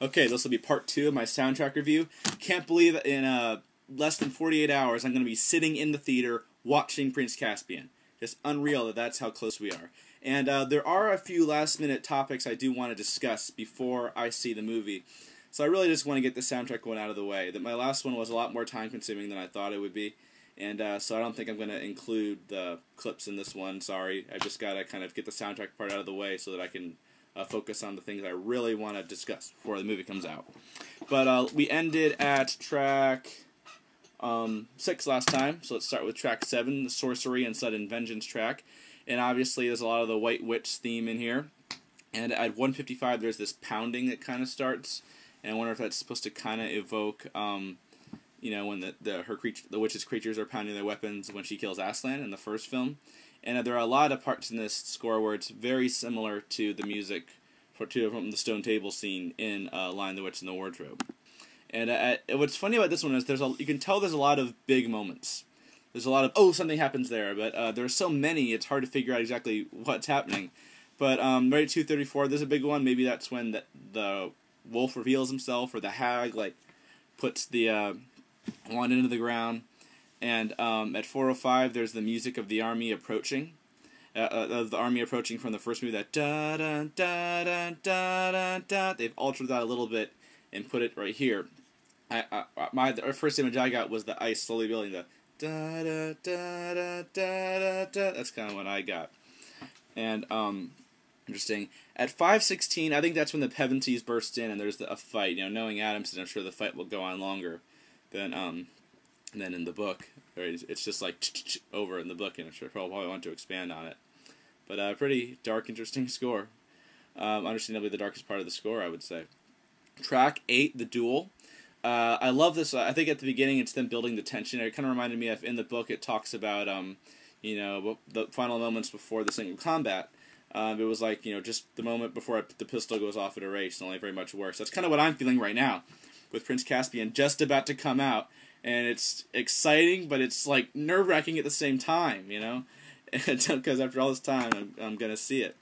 Okay, this will be part 2 of my soundtrack review. Can't believe in less than 48 hours I'm going to be sitting in the theater watching Prince Caspian. Just unreal that that's how close we are. And there are a few last-minute topics I do want to discuss before I see the movie. So I really just want to get the soundtrack one out of the way. That my last one was a lot more time-consuming than I thought it would be. And so I don't think I'm going to include the clips in this one, sorry. I just got to kind of get the soundtrack part out of the way so that I can focus on the things I really want to discuss before the movie comes out. But we ended at track 6 last time, so let's start with track 7, the Sorcery and Sudden Vengeance track. And obviously there's a lot of the White Witch theme in here. And at 1:55 there's this pounding that kind of starts. And I wonder if that's supposed to kind of evoke, you know, when the witch's creatures are pounding their weapons when she kills Aslan in the first film. And there are a lot of parts in this score where it's very similar to the music from the Stone Table scene in Lion, the Witch, and the Wardrobe. And what's funny about this one is you can tell there's a lot of big moments. There's a lot of, oh, something happens there, but there are so many, it's hard to figure out exactly what's happening. But right at 2:34, there's a big one. Maybe that's when the wolf reveals himself, or the hag, like, puts the wand into the ground. And at 4:05, there's the music of the army approaching. Of the army approaching from the first movie, that da-da-da-da-da-da-da. They've altered that a little bit and put it right here. The first image I got was the ice slowly building, the da-da-da-da-da-da-da. That's kind of what I got. And, interesting. At 5:16, I think that's when the Pevensies burst in and there's a fight. You know, knowing Adamson, I'm sure the fight will go on longer than in the book. It's just like over in the book, and I'm sure probably want to expand on it. But pretty dark, interesting score. Understandably the darkest part of the score, I would say. Track 8, The Duel. I love this. I think at the beginning it's them building the tension. It kind of reminded me of, in the book, it talks about, you know, the final moments before the single combat. It was like, you know, just the moment before the pistol goes off at a race, only very much worse. That's kind of what I'm feeling right now, with Prince Caspian just about to come out. And it's exciting, but it's like nerve-wracking at the same time, you know? Because after all this time, I'm going to see it.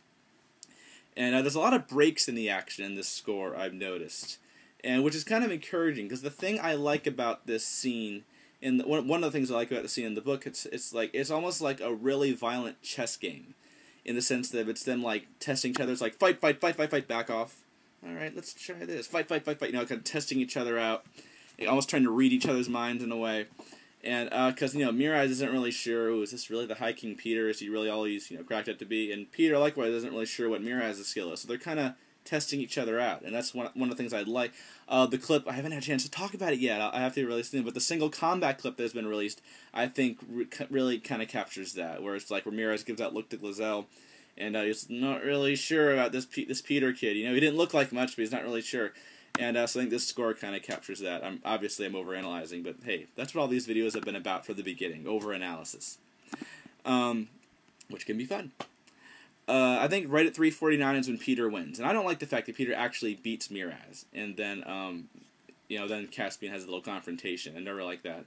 And there's a lot of breaks in the action in this score, I've noticed. And which is kind of encouraging, because the thing I like about this scene, one of the things I like about the scene in the book, it's almost like a really violent chess game. In the sense that it's them, like, testing each other. It's like, fight, fight, fight, fight, fight, back off. Alright, let's try this. Fight, fight, fight, fight. You know, kind of testing each other out. Almost trying to read each other's minds in a way. And, because, you know, Miraz isn't really sure, is this really the High King Peter? Is he really all he's, you know, cracked up to be? And Peter, likewise, isn't really sure what Miraz's skill is. So they're kind of testing each other out. And that's one of the things I'd like. The clip, I haven't had a chance to talk about it yet. I have to release it, but the single combat clip that has been released, I think, really kind of captures that. Where it's like, where Miraz gives that look to Glazelle. And he's not really sure about this Peter kid. You know, he didn't look like much, but he's not really sure. And so I think this score kind of captures that. Obviously I'm overanalyzing, but hey, that's what all these videos have been about from the beginning, overanalysis. Which can be fun. I think right at 3:49 is when Peter wins. And I don't like the fact that Peter actually beats Miraz. And then, you know, then Caspian has a little confrontation. I never like that.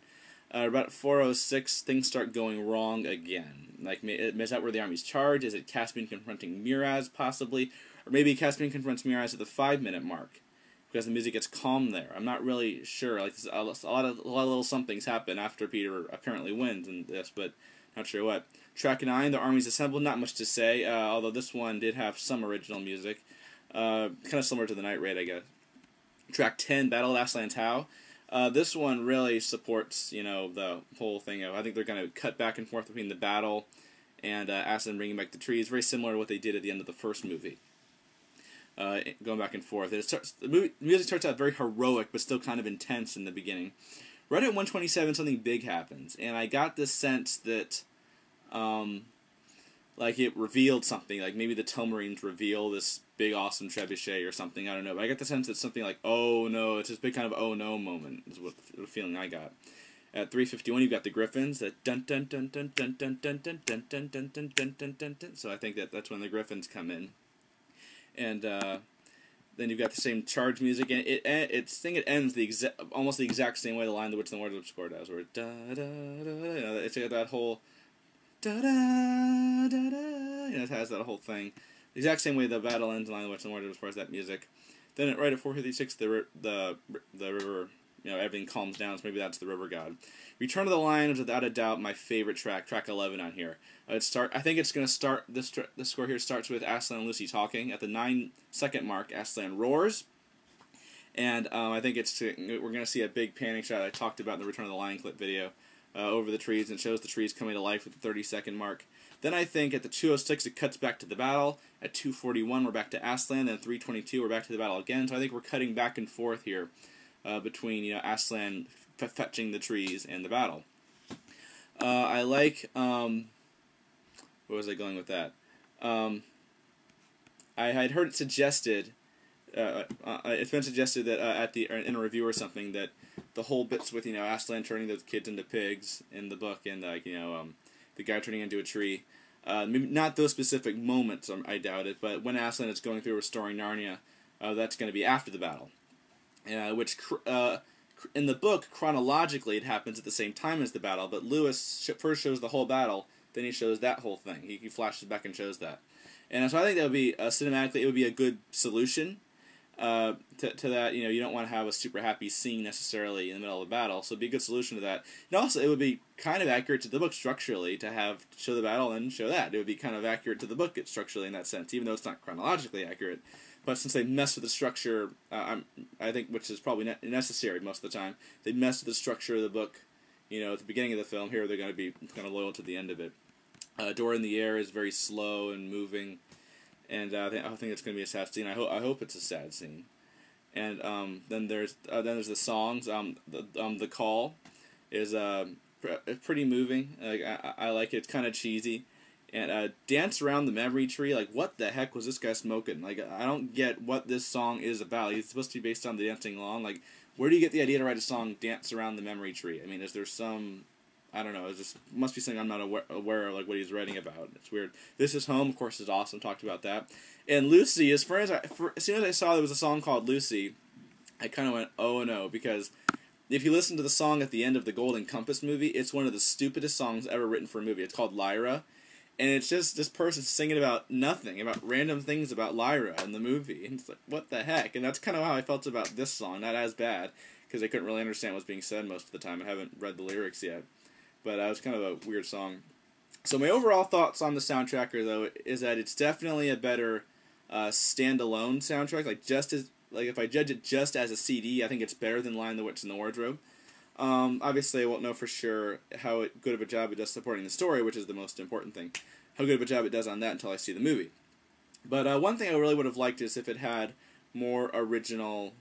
About 4:06, things start going wrong again. Like, is that where the army's charge? Is it Caspian confronting Miraz, possibly? Or maybe Caspian confronts Miraz at the 5-minute mark, because the music gets calm there. I'm not really sure. Like, a lot of little somethings happen after Peter apparently wins in this, but not sure what. Track 9, the army's assembled. Not much to say, although this one did have some original music. Kind of similar to the Night Raid, I guess. Track 10, Battle of Aslan's How. This one really supports, you know, the whole thing of, I think they're going to cut back and forth between the battle and Aslan bringing back the trees, very similar to what they did at the end of the first movie. Going back and forth. The music starts out very heroic, but still kind of intense in the beginning. Right at 1:27, something big happens, and I got this sense that, like, it revealed something, like maybe the Telmarines reveal this big awesome trebuchet or something, I don't know, but I got the sense that something like, oh no, it's this big kind of oh no moment, is what the feeling I got. At 3:51, you've got the Griffins, that dun dun dun dun dun dun dun dun dun dun dun dun dun dun dun dun, so I think that's when the Griffins come in. And then you've got the same charge music, and it ends almost the exact same way the Lion, the Witch, and the Wardrobe score does, where da da da, you know, it's got that whole da da da da, you know, it has that whole thing, the exact same way the battle ends in Lion, the Witch, and the Wardrobe as far as that music. Then right at 4:56, the river, everything calms down. So maybe that's the river god. Return of the Lion is without a doubt my favorite track 11 on here. I think it's going to start. This score here starts with Aslan and Lucy talking at the 9-second mark. Aslan roars. And I think we're going to see a big panning shot I talked about in the Return of the Lion clip video over the trees, and shows the trees coming to life at the 30-second mark. Then I think at the 2:06 it cuts back to the battle. At 2:41 we're back to Aslan. Then at 3:22 we're back to the battle again. So I think we're cutting back and forth here between Aslan fetching the trees and the battle. I like where was I going with that? I had heard it suggested. It's been suggested that in a review or something that the whole bits with Aslan turning those kids into pigs in the book, and the guy turning into a tree, maybe not those specific moments, I doubt it, but when Aslan is going through restoring Narnia, that's going to be after the battle, which in the book chronologically it happens at the same time as the battle, but Lewis first shows the whole battle, then he shows that whole thing. He flashes back and shows that, and so I think that would be cinematically it would be a good solution. To that, you don't want to have a super happy scene necessarily in the middle of a battle, so it'd be a good solution to that. And also, it would be kind of accurate to the book structurally to show the battle and show that. It would be kind of accurate to the book structurally in that sense, even though it's not chronologically accurate. But since they mess with the structure, I think, which is probably necessary most of the time, they mess with the structure of the book, at the beginning of the film. Here, they're going to be kind of loyal to the end of it. Door in the Air is very slow and moving. And I think it's going to be a sad scene. I hope it's a sad scene. And then there's the songs. The Call is pretty moving. I like it. It's kind of cheesy. And Dance Around the Memory Tree. Like, what the heck was this guy smoking? Like, I don't get what this song is about. It's supposed to be based on the dancing along. Like, where do you get the idea to write a song Dance Around the Memory Tree? I mean, is there some... I don't know. It just must be something I'm not aware of, like what he's writing about. It's weird. This Is Home, of course, is awesome. Talked about that. And Lucy, as soon as I saw there was a song called Lucy, I kind of went, oh no, because if you listen to the song at the end of the Golden Compass movie, it's one of the stupidest songs ever written for a movie. It's called Lyra, and it's just this person singing about nothing, about random things about Lyra in the movie. And it's like, what the heck? And that's kind of how I felt about this song. Not as bad, because I couldn't really understand what's being said most of the time. I haven't read the lyrics yet. But it was kind of a weird song. So my overall thoughts on the soundtrack though is that it's definitely a better standalone soundtrack. Like if I judge it just as a CD, I think it's better than Lion, the Witch, and the Wardrobe. Obviously, I won't know for sure how good of a job it does supporting the story, which is the most important thing. How good of a job it does on that until I see the movie. But one thing I really would have liked is if it had more original.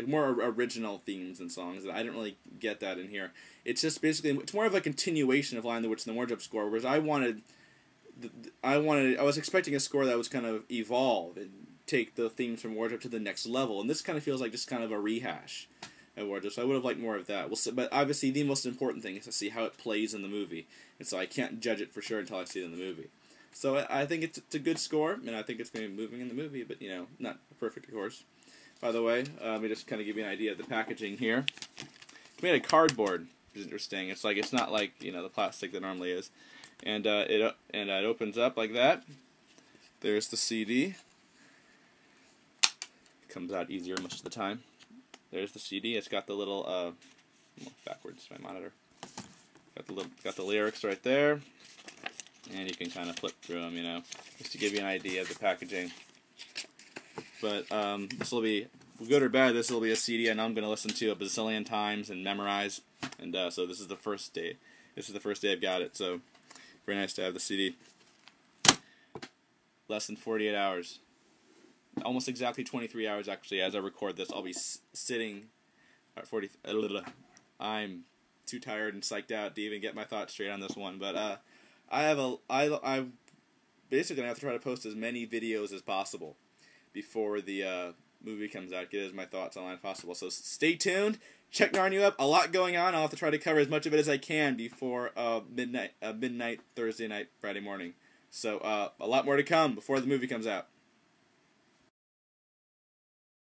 More original themes and songs. I didn't really get that in here. It's just basically, it's more of a continuation of Lion, the Witch, and the Wardrobe score, whereas I was expecting a score that was kind of evolve and take the themes from Wardrobe to the next level, and this kind of feels like just kind of a rehash of Wardrobe, so I would have liked more of that. But obviously the most important thing is to see how it plays in the movie, and so I can't judge it for sure until I see it in the movie. So I think it's a good score, and I think it's going to be moving in the movie, but not perfect, of course. By the way, let me just kind of give you an idea of the packaging here. It's made of cardboard, which is interesting. It's not like the plastic that normally is, and it opens up like that. There's the CD. It comes out easier most of the time. There's the CD. It's got the little backwards my monitor. Got the lyrics right there, and you can kind of flip through them, just to give you an idea of the packaging. But this will be, good or bad, this will be a CD I know I'm going to listen to a bazillion times and memorize. And so this is the first day. This is the first day I've got it. So very nice to have the CD. Less than 48 hours. Almost exactly 23 hours actually. As I record this, I'll be sitting at 40. I'm too tired and psyched out to even get my thoughts straight on this one. But I basically going to have to try to post as many videos as possible before the movie comes out, get as my thoughts online as possible. So stay tuned, check Narnia up, a lot going on. I'll have to try to cover as much of it as I can before midnight Thursday night, Friday morning. So a lot more to come before the movie comes out.